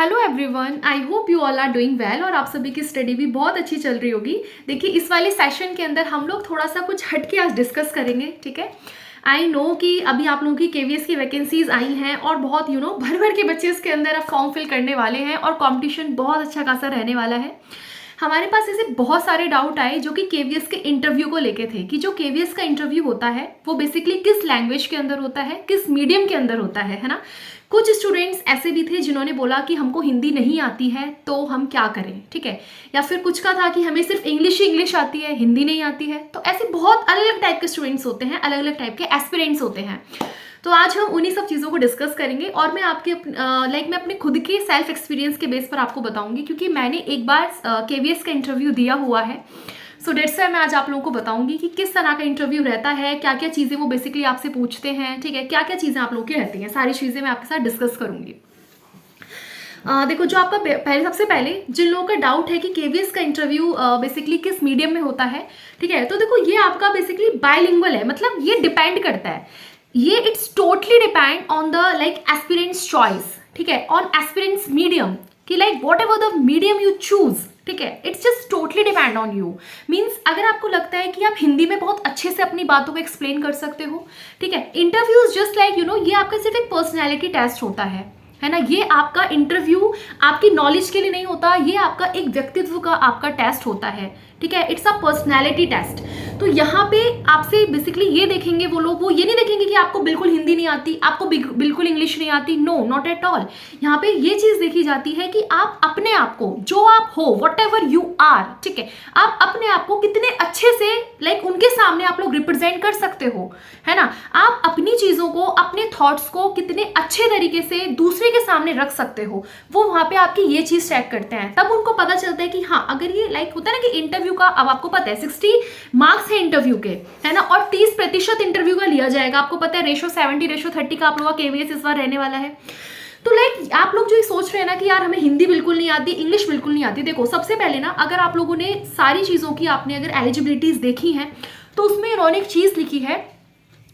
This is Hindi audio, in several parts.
Hello everyone, I hope you all are doing well और आप सभी की स्टडी भी बहुत अच्छी चल रही होगी। देखिए, इस वाले सेशन के अंदर हम लोग थोड़ा सा कुछ हटके आज डिस्कस करेंगे, ठीक है। आई नो कि अभी आप लोगों की केवीएस की वैकेंसीज आई हैं और बहुत भर भर के बच्चे इसके अंदर अब फॉर्म फिल करने वाले हैं और कंपटीशन बहुत अच्छा खासा रहने वाला है। हमारे पास ऐसे बहुत सारे डाउट आए जो कि केवीएस के इंटरव्यू को लेके थे कि जो केवीएस का इंटरव्यू होता है वो बेसिकली किस लैंग्वेज के अंदर होता है, किस मीडियम के अंदर होता है ना। कुछ स्टूडेंट्स ऐसे भी थे जिन्होंने बोला कि हमको हिंदी नहीं आती है तो हम क्या करें, ठीक है। या फिर कुछ का था कि हमें सिर्फ इंग्लिश ही इंग्लिश आती है, हिंदी नहीं आती है। तो ऐसे बहुत अलग अलग टाइप के स्टूडेंट्स होते हैं, अलग अलग टाइप के एस्पिरेंट्स होते हैं। तो आज हम उन्हीं सब चीज़ों को डिस्कस करेंगे और मैं आपके मैं अपने खुद के सेल्फ एक्सपीरियंस के बेस पर आपको बताऊंगी, क्योंकि मैंने एक बार केवीएस का इंटरव्यू दिया हुआ है। सो डेट्स वाई मैं आज आप लोगों को बताऊंगी कि किस तरह का इंटरव्यू रहता है, क्या क्या चीज़ें वो बेसिकली आपसे पूछते हैं, ठीक है, क्या क्या चीज़ें आप लोगों की रहती हैं, सारी चीज़ें मैं आपके साथ डिस्कस करूंगी। देखो, जो आपका सबसे पहले जिन लोगों का डाउट है कि केवीएस का इंटरव्यू बेसिकली किस मीडियम में होता है, ठीक है, तो देखो ये आपका बेसिकली बायलिंगुअल है। मतलब ये डिपेंड करता है, ये it's totally depend on the aspirants choice, ठीक है, ऑन एस्पिरेंट्स मीडियम कि what ever the medium you choose, ठीक है, it's just totally depend on you. Means अगर आपको लगता है कि आप हिंदी में बहुत अच्छे से अपनी बातों को एक्सप्लेन कर सकते हो, ठीक है, इंटरव्यूज जस्ट ये आपका सिर्फ एक पर्सनैलिटी टेस्ट होता है ना। ये आपका इंटरव्यू आपकी नॉलेज के लिए नहीं होता, ये आपका एक व्यक्तित्व का आपका टेस्ट होता है, ठीक है, इट्स अ पर्सनैलिटी टेस्ट। तो यहाँ पे आपसे बेसिकली ये देखेंगे वो लोग, वो ये नहीं देखेंगे कि आपको बिल्कुल हिंदी नहीं आती, आपको बिल्कुल इंग्लिश नहीं आती, नो, नॉट एट ऑल। यहाँ पे ये चीज देखी जाती है कि आप अपने आप को, जो आप हो, वट एवर यू आर, ठीक है, आप अपने आप को कितने अच्छे से उनके सामने आप लोग रिप्रेजेंट कर सकते हो, है ना। आप अपनी चीजों को, अपने थॉट्स को कितने अच्छे तरीके से दूसरे के सामने रख सकते हो, वो वहां पे आपकी ये चीज चेक करते हैं। तब उनको पता चलता है कि हाँ, अगर ये होता है ना कि इंटरव्यू का, अब आपको पता है 60 मार्क्स है इंटरव्यू के, है ना, और 30% इंटरव्यू का लिया जाएगा। आपको पता है रेशो 70:30 का आप लोगों का केवीएस इस बार रहने वाला है। तो आप लोग जो ये सोच रहे हैं ना कि यार हमें हिंदी बिल्कुल नहीं आती, इंग्लिश बिल्कुल नहीं आती, देखो सबसे पहले ना, अगर आप लोगों ने सारी चीजों की आपने अगर एलिजिबिलिटीज देखी हैं तो उसमें इन्होंने एक चीज लिखी है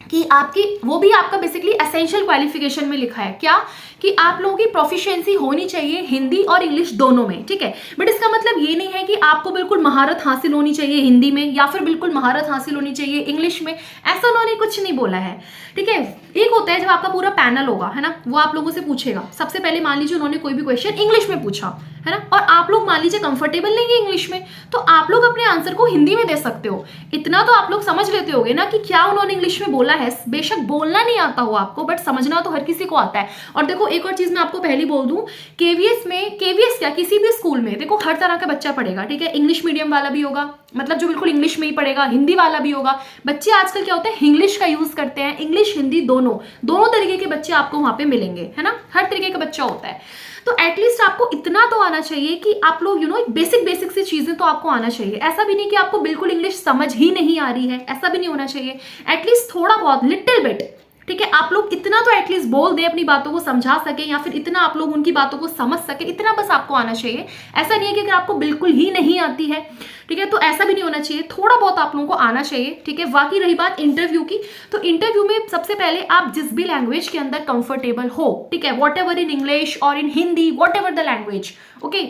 कि आपकी, वो भी आपका बेसिकली एसेंशियल क्वालिफिकेशन में लिखा है क्या, कि आप लोगों की प्रोफिशिएंसी होनी चाहिए हिंदी और इंग्लिश दोनों में, ठीक है। बट इसका मतलब ये नहीं है कि आपको बिल्कुल महारत हासिल होनी चाहिए हिंदी में या फिर बिल्कुल महारत हासिल होनी चाहिए इंग्लिश में, ऐसा उन्होंने कुछ नहीं बोला है, ठीक है। एक होता है जब आपका पूरा पैनल होगा, है ना, वो आप लोगों से पूछेगा। सबसे पहले मान लीजिए उन्होंने कोई भी क्वेश्चन इंग्लिश में पूछा, है ना, और आप लोग मान लीजिए कंफर्टेबल नहीं है इंग्लिश में, तो आप लोग अपने आंसर को हिंदी में दे सकते हो। इतना तो आप लोग समझ लेते होगे ना कि क्या उन्होंने इंग्लिश में बोला है। बेशक बोलना नहीं आता हो आपको, बट समझना तो हर किसी को आता है। और देखो, एक और चीज मैं आपको पहले बोल दूं, केवीएस क्या, किसी भी स्कूल में देखो हर तरह का बच्चा पढ़ेगा, ठीक है। इंग्लिश मीडियम वाला भी होगा, मतलब जो बिल्कुल इंग्लिश में ही पढ़ेगा, हिंदी वाला भी होगा। बच्चे आजकल क्या होता है, इंग्लिश का यूज करते हैं, इंग्लिश हिंदी दोनों तरीके के बच्चे आपको वहां पे मिलेंगे, है ना, हर तरीके का बच्चा होता है। तो एटलीस्ट आपको इतना तो आना चाहिए कि आप लोग बेसिक सी चीजें तो आपको आना चाहिए। ऐसा भी नहीं कि आपको बिल्कुल इंग्लिश समझ ही नहीं आ रही है, ऐसा भी नहीं होना चाहिए। एटलीस्ट थोड़ा बहुत, लिटिल बिट, ठीक है, आप लोग इतना तो एटलीस्ट बोल दें, अपनी बातों को समझा सके या फिर इतना आप लोग उनकी बातों को समझ सके, इतना बस आपको आना चाहिए। ऐसा नहीं है कि अगर आपको बिल्कुल ही नहीं आती है, ठीक है, तो ऐसा भी नहीं होना चाहिए, थोड़ा बहुत आप लोगों को आना चाहिए, ठीक है। बाकी रही बात इंटरव्यू की, तो इंटरव्यू में सबसे पहले आप जिस भी लैंग्वेज के अंदर कंफर्टेबल हो, ठीक है, वॉट एवर इन इंग्लिश और in Hindi, whatever the language, okay,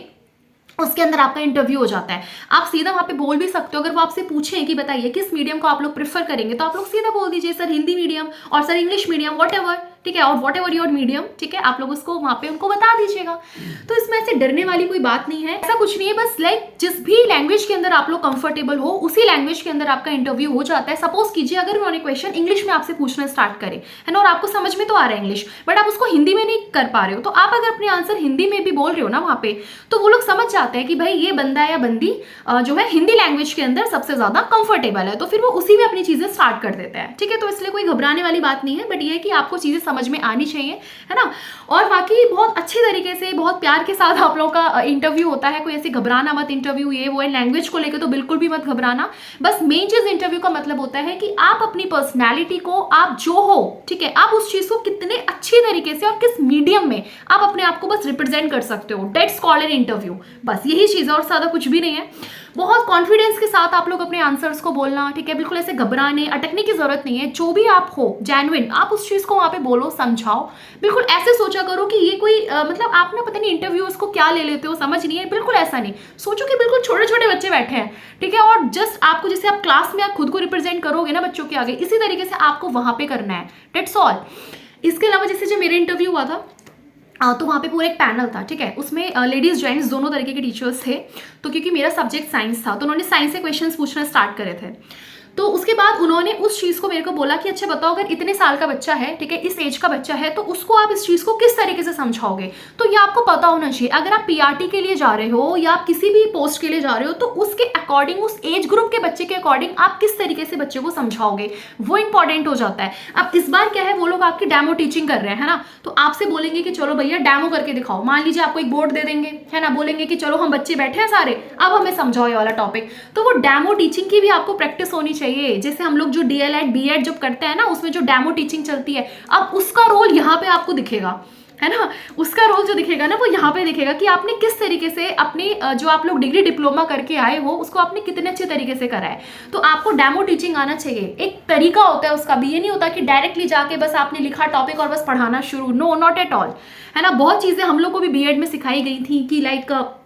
उसके अंदर आपका इंटरव्यू हो जाता है। आप सीधा वहां पे बोल भी सकते हो। अगर वो आपसे पूछें कि बताइए किस मीडियम को आप लोग प्रेफर करेंगे, तो आप लोग सीधा बोल दीजिए सर हिंदी मीडियम और sir English medium, what ever, ठीक है, और वॉट एवर योर मीडियम, ठीक है, आप लोग उसको वहां पे उनको बता दीजिएगा। तो इसमें ऐसे डरने वाली कोई बात नहीं है, ऐसा कुछ नहीं है। बस जिस भी लैंग्वेज के अंदर आप लोग कंफर्टेबल हो, उसी लैंग्वेज के अंदर आपका इंटरव्यू हो जाता है। सपोज कीजिए अगर उन्होंने क्वेश्चन इंग्लिश में आपसे पूछना स्टार्ट करे, है ना, और आपको समझ में तो आ रहा है इंग्लिश, बट आप उसको हिंदी में नहीं कर पा रहे हो, तो आप अगर अपने आंसर हिंदी में भी बोल रहे हो ना वहां पे, तो वो लोग समझ जाते हैं कि भाई ये बंदा या बंदी जो है हिंदी लैंग्वेज के अंदर सबसे ज्यादा कंफर्टेबल है, तो फिर वो उसी में अपनी चीजें स्टार्ट कर देते हैं, ठीक है। तो इसलिए कोई घबराने वाली बात नहीं है, बट ये है कि आपको चीजें समझ में आनी चाहिए, है ना। और बाकी बहुत अच्छे तरीके से, बहुत प्यार के साथ आप लोगों का इंटरव्यू होता है। कोई ऐसे घबराना मत, इंटरव्यू ये वो है, लैंग्वेज को लेकर तो बिल्कुल भी मत घबराना। बस मेन चीज इंटरव्यू का मतलब होता है कि आप अपनी पर्सनैलिटी को, आप जो हो, ठीक है, आप उस चीज को कितने अच्छी तरीके से और किस मीडियम में आप अपने आप को बस रिप्रेजेंट कर सकते हो। दैट्स कॉल्ड एन इंटरव्यू, बस यही चीज है और ज्यादा कुछ भी नहीं है। बहुत कॉन्फिडेंस के साथ आप लोग अपने आंसर्स को बोलना, ठीक है, बिल्कुल ऐसे घबराने अटकने की जरूरत नहीं है। जो भी आप हो जेन्युइन, आप उस चीज को वहां पे बोलो। बोलो, समझाओ। बिल्कुल ऐसे सोचा करो कि ये कोई मतलब आप ना पता नहीं इंटरव्यू उसको क्या ले लेते हो, समझ नहीं है, बिल्कुल ऐसा नहीं सोचो कि बिल्कुल छोटे छोटे बच्चे बैठे हैं, ठीक है, और जस्ट आपको जैसे आप क्लास में आप खुद को रिप्रेजेंट करोगे ना बच्चों के आगे, इसी तरीके से आपको वहां पे करना है, दैट्स ऑल। इसके अलावा जैसे जब मेरा इंटरव्यू हुआ था तो वहाँ पे पूरा एक पैनल था, ठीक है, उसमें लेडीज जेंट्स दोनों तरीके के टीचर्स थे। तो क्योंकि मेरा सब्जेक्ट साइंस था तो उन्होंने साइंस से क्वेश्चंस पूछना स्टार्ट करे थे। तो उसके बाद उन्होंने उस चीज़ को मेरे को बोला कि अच्छा बताओ, अगर इतने साल का बच्चा है, ठीक है, इस एज का बच्चा है, तो उसको आप इस चीज़ को किस तरीके से समझाओगे। तो ये आपको पता होना चाहिए, अगर आप पीआरटी के लिए जा रहे हो या आप किसी भी पोस्ट के लिए जा रहे हो तो उसके अकॉर्डिंग, उस एज ग्रुप के बच्चे के अकॉर्डिंग आप किस तरीके से बच्चे को समझाओगे, वो इंपॉर्टेंट हो जाता है। अब इस बार क्या है, वो लोग आपकी डेमो टीचिंग कर रहे हैं, है ना, तो आपसे बोलेंगे कि चलो भैया डेमो करके दिखाओ। मान लीजिए आपको एक बोर्ड दे देंगे, है ना, बोलेंगे कि चलो हम बच्चे बैठे हैं सारे, अब हमें समझाओ ये वाला टॉपिक। तो वो डेमो टीचिंग की भी आपको प्रैक्टिस होनी चाहिए। जैसे हम लोग जो डीएलएड बीएड जब करते हैं ना, उसमें जो डेमो टीचिंग चलती है, अब उसका रोल यहाँ पे आपको दिखेगा, है ना, उसका रोल जो दिखेगा ना वो यहाँ पे दिखेगा कि आपने किस तरीके से अपनी जो आप लोग डिग्री डिप्लोमा करके आए हो उसको आपने कितने अच्छे तरीके से करा है। तो आपको डेमो टीचिंग आना चाहिए, एक तरीका होता है उसका भी, ये नहीं होता कि डायरेक्टली जाके बस आपने लिखा टॉपिक और बस पढ़ाना शुरू, नो, नॉट एट ऑल, है ना। बहुत चीज़ें हम लोग को भी बीएड में सिखाई गई थी कि लाइक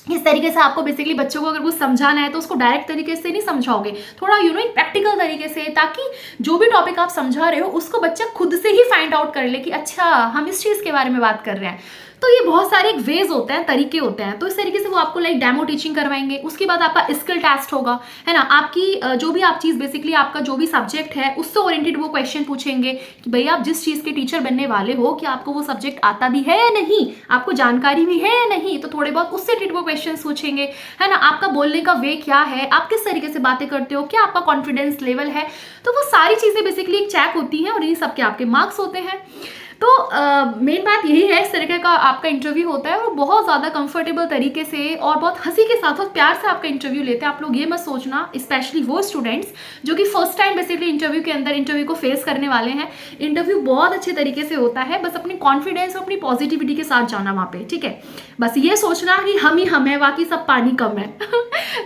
इस तरीके से आपको बेसिकली बच्चों को अगर कुछ समझाना है तो उसको डायरेक्ट तरीके से नहीं समझाओगे, थोड़ा एक प्रैक्टिकल तरीके से, ताकि जो भी टॉपिक आप समझा रहे हो उसको बच्चा खुद से ही फाइंड आउट कर ले कि अच्छा हम इस चीज़ के बारे में बात कर रहे हैं। तो ये बहुत सारे एक वेज होते हैं, तरीके होते हैं। तो इस तरीके से वो आपको लाइक डेमो टीचिंग करवाएंगे। उसके बाद आपका स्किल टेस्ट होगा, है ना, आपकी जो भी आप चीज़ बेसिकली आपका जो भी सब्जेक्ट है उससे ओरिएंटेड वो क्वेश्चन पूछेंगे कि भैया आप जिस चीज़ के टीचर बनने वाले हो कि आपको वो सब्जेक्ट आता भी है या नहीं, आपको जानकारी भी है या नहीं, तो थोड़े बहुत उससे रिलेटेड वो क्वेश्चन पूछेंगे, है ना, आपका बोलने का वे क्या है, आप किस तरीके से बातें करते हो, क्या आपका कॉन्फिडेंस लेवल है। तो वो सारी चीज़ें बेसिकली एक चेक होती हैं और इन सब के आपके मार्क्स होते हैं। तो मेन बात यही है, इस तरीके का आपका इंटरव्यू होता है और बहुत ज़्यादा कंफर्टेबल तरीके से और बहुत हंसी के साथ और प्यार से आपका इंटरव्यू लेते हैं। आप लोग ये मत सोचना, स्पेशली वो स्टूडेंट्स जो कि फर्स्ट टाइम बेसिकली इंटरव्यू के अंदर इंटरव्यू को फेस करने वाले हैं, इंटरव्यू बहुत अच्छे तरीके से होता है। बस अपनी कॉन्फिडेंस और अपनी पॉजिटिविटी के साथ जाना वहाँ पे, ठीक है। बस ये सोचना कि हम ही हम है, बाकी सब पानी कम है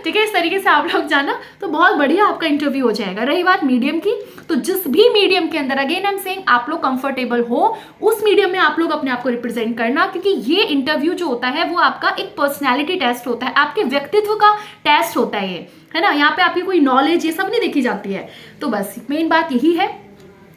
ठीक है, इस तरीके से आप लोग जाना तो बहुत बढ़िया आपका इंटरव्यू हो जाएगा। रही बात मीडियम की, तो जिस भी मीडियम के अंदर अगेन आई एम सेइंग आप लोग कंफर्टेबल हो उस मीडियम में आप लोग अपने आप को रिप्रेजेंट करना, क्योंकि ये इंटरव्यू जो होता है वो आपका एक पर्सनैलिटी टेस्ट होता है, आपके व्यक्तित्व का टेस्ट होता है ये, है ना। यहाँ पे आपकी कोई नॉलेज ये सब नहीं देखी जाती है। तो बस मेन बात यही है।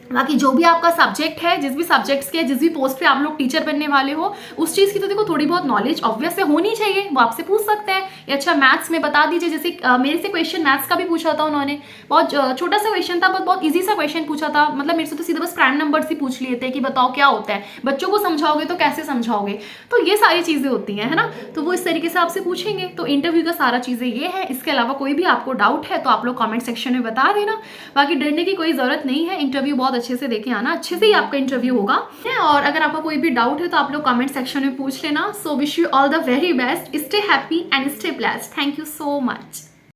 बाकी जो भी आपका सब्जेक्ट है, जिस भी सब्जेक्ट्स के जिस भी पोस्ट पे आप लोग टीचर बनने वाले हो, उस चीज़ की तो देखो थोड़ी बहुत नॉलेज ऑब्वियस से होनी चाहिए। वो आपसे पूछ सकते हैं या अच्छा मैथ्स में बता दीजिए, जैसे मेरे से क्वेश्चन मैथ्स का भी पूछा था उन्होंने, बहुत छोटा सा क्वेश्चन था, बहुत ईजी सा क्वेश्चन पूछा था। मतलब मेरे से तो सीधा बस प्राइम नंबर्स ही पूछ लिए थे कि बताओ क्या होता है, बच्चों को समझाओगे तो कैसे समझाओगे। तो ये सारी चीज़ें होती हैं, है ना। तो वो इस तरीके से आपसे पूछेंगे। तो इंटरव्यू का सारा चीज़ें ये है। इसके अलावा कोई भी आपको डाउट है तो आप लोग कॉमेंट सेक्शन में बता देना। बाकी डरने की कोई ज़रूरत नहीं है, इंटरव्यू बहुत अच्छे से देखे आना, अच्छे से ही आपका इंटरव्यू होगा। और अगर आपका कोई भी डाउट है तो आप लोग कमेंट सेक्शन में पूछ लेना। So wish you all the very best, stay happy and stay blessed. Thank you so much.